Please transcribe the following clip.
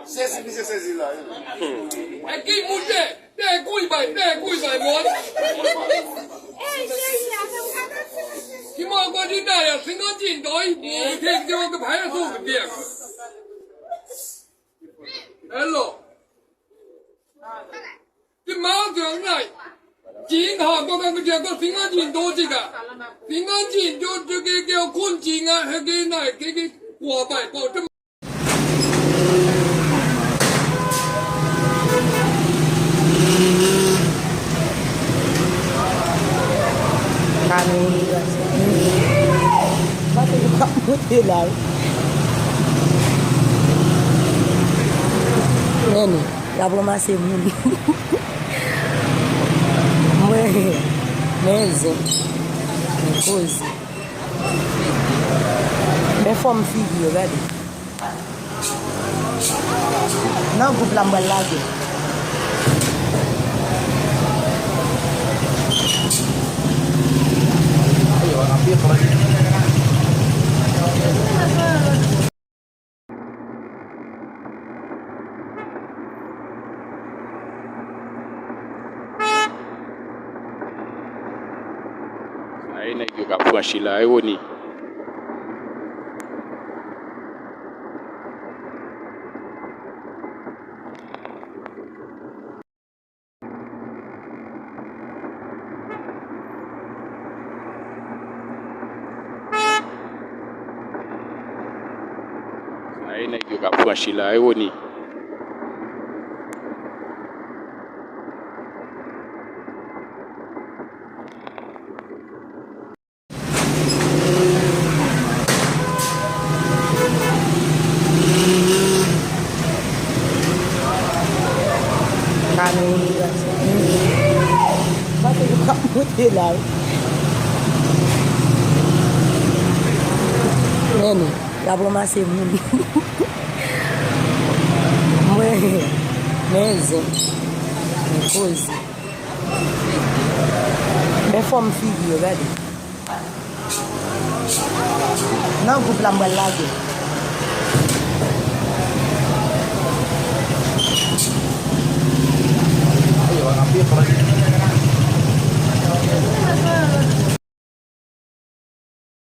16 là. Aqui, mulher, tem cuiba, mano. Que mal过去那样，身高劲多一点，可以给我个派出所点。Hello，这马上来，健康我看个这个身高劲多这个，身高劲就这个叫困劲啊，还给那给过百保证。Kami bakit buka mo tilay? Nene, labo masih muli. Meze, coisa. Me forme figure, ready? Não vou lambar lagi. Aina ikikafua shila yoni aina ikikafua shila yoni Kami bakit buka mo tilay? Nene, labo masih muli. Meze, coisa. Me forme figure, ready? Não vou lambar lagi.